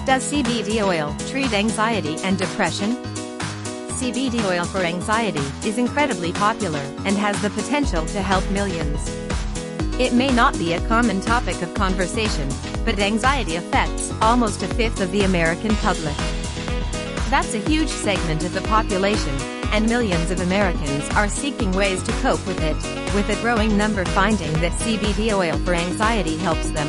Does CBD oil treat anxiety and depression? CBD oil for anxiety is incredibly popular and has the potential to help millions. It may not be a common topic of conversation, but anxiety affects almost a fifth of the American public. That's a huge segment of the population, and millions of Americans are seeking ways to cope with it, with a growing number finding that CBD oil for anxiety helps them.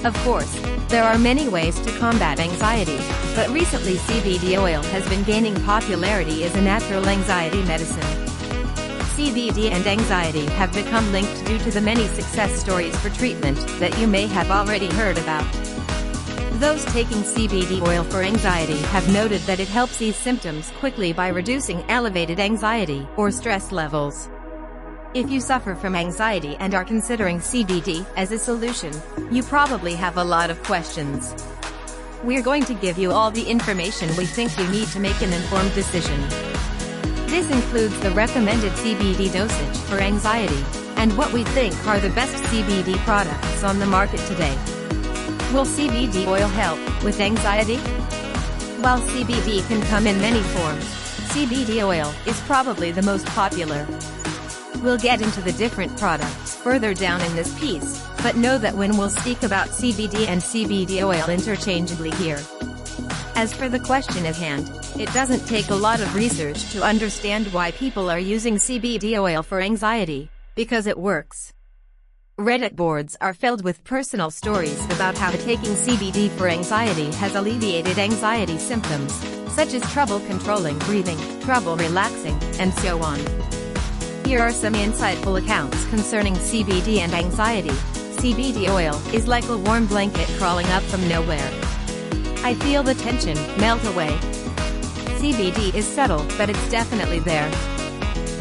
Of course, there are many ways to combat anxiety, but recently CBD oil has been gaining popularity as a natural anxiety medicine. CBD and anxiety have become linked due to the many success stories for treatment that you may have already heard about. Those taking CBD oil for anxiety have noted that it helps ease symptoms quickly by reducing elevated anxiety or stress levels. If you suffer from anxiety and are considering CBD as a solution, you probably have a lot of questions. We're going to give you all the information we think you need to make an informed decision. This includes the recommended CBD dosage for anxiety, and what we think are the best CBD products on the market today. Will CBD oil help with anxiety? While CBD can come in many forms, CBD oil is probably the most popular. We'll get into the different products further down in this piece, but know that we'll speak about CBD and CBD oil interchangeably here. As for the question at hand, it doesn't take a lot of research to understand why people are using CBD oil for anxiety, because it works. Reddit boards are filled with personal stories about how taking CBD for anxiety has alleviated anxiety symptoms, such as trouble controlling breathing, trouble relaxing, and so on. Here are some insightful accounts concerning CBD and anxiety. CBD oil is like a warm blanket crawling up from nowhere. I feel the tension melt away. CBD is subtle, but it's definitely there.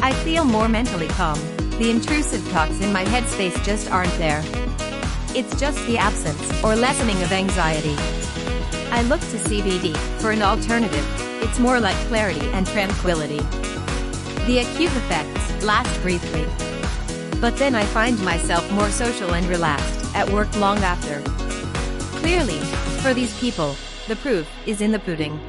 I feel more mentally calm. The intrusive thoughts in my headspace just aren't there. It's just the absence or lessening of anxiety. I look to CBD for an alternative. It's more like clarity and tranquility. The acute effects last briefly, but then I find myself more social and relaxed at work long after. Clearly, for these people, the proof is in the pudding.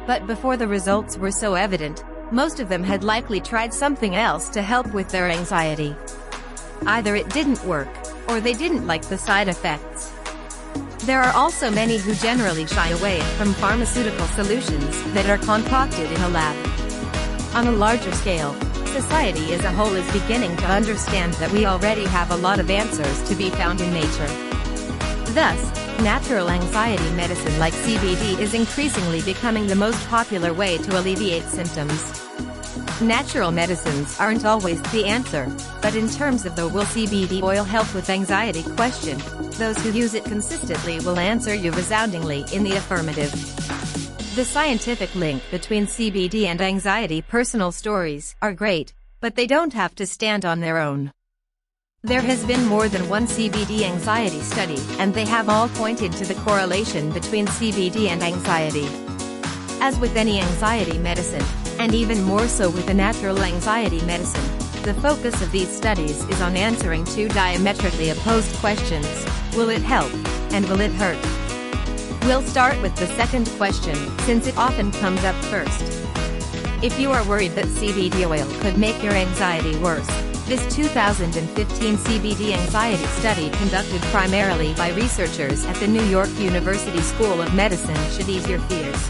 But before the results were so evident, most of them had likely tried something else to help with their anxiety. Either it didn't work, or they didn't like the side effects. There are also many who generally shy away from pharmaceutical solutions that are concocted in a lab. On a larger scale, society as a whole is beginning to understand that we already have a lot of answers to be found in nature. Thus, natural anxiety medicine like CBD is increasingly becoming the most popular way to alleviate symptoms. Natural medicines aren't always the answer, but in terms of the will CBD oil help with anxiety question, those who use it consistently will answer you resoundingly in the affirmative. The scientific link between CBD and anxiety personal stories are great, but they don't have to stand on their own. There has been more than one CBD anxiety study, and they have all pointed to the correlation between CBD and anxiety. As with any anxiety medicine, and even more so with a natural anxiety medicine, the focus of these studies is on answering two diametrically opposed questions: will it help, and will it hurt? We'll start with the second question, since it often comes up first. If you are worried that CBD oil could make your anxiety worse, this 2015 CBD anxiety study conducted primarily by researchers at the New York University School of Medicine should ease your fears.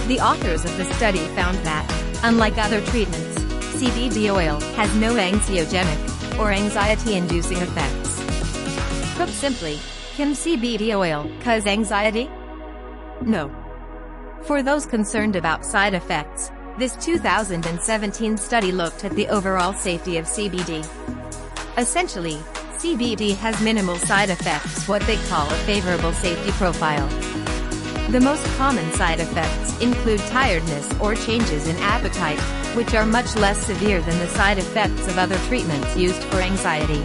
The authors of the study found that, unlike other treatments, CBD oil has no anxiogenic or anxiety-inducing effects. Put simply, can CBD oil cause anxiety? No. For those concerned about side effects, this 2017 study looked at the overall safety of CBD. Essentially, CBD has minimal side effects, what they call a favorable safety profile. The most common side effects include tiredness or changes in appetite, which are much less severe than the side effects of other treatments used for anxiety.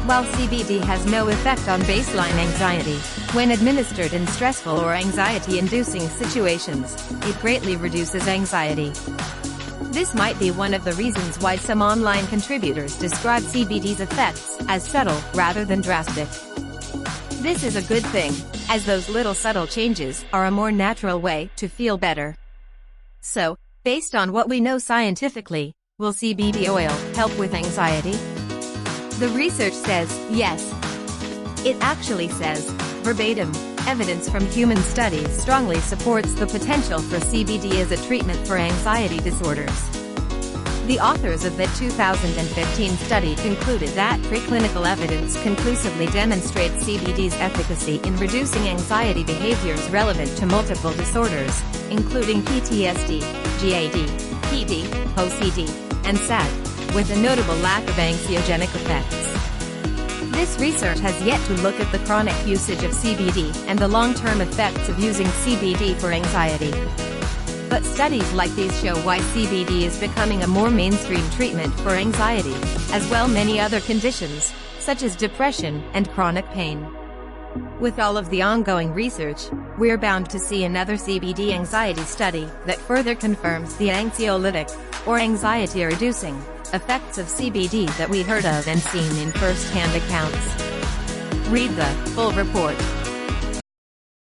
While CBD has no effect on baseline anxiety, when administered in stressful or anxiety-inducing situations, it greatly reduces anxiety. This might be one of the reasons why some online contributors describe CBD's effects as subtle rather than drastic. This is a good thing, as those little subtle changes are a more natural way to feel better. So, based on what we know scientifically, will CBD oil help with anxiety? The research says, yes. It actually says, verbatim, evidence from human studies strongly supports the potential for CBD as a treatment for anxiety disorders. The authors of the 2015 study concluded that preclinical evidence conclusively demonstrates CBD's efficacy in reducing anxiety behaviors relevant to multiple disorders, including PTSD, GAD, PD, OCD, and SAD, with a notable lack of anxiogenic effects. This research has yet to look at the chronic usage of CBD and the long-term effects of using CBD for anxiety. But studies like these show why CBD is becoming a more mainstream treatment for anxiety, as well as many other conditions, such as depression and chronic pain. With all of the ongoing research, we're bound to see another CBD anxiety study that further confirms the anxiolytic, or anxiety-reducing, effects of CBD that we heard of and seen in first-hand accounts. Read the full report.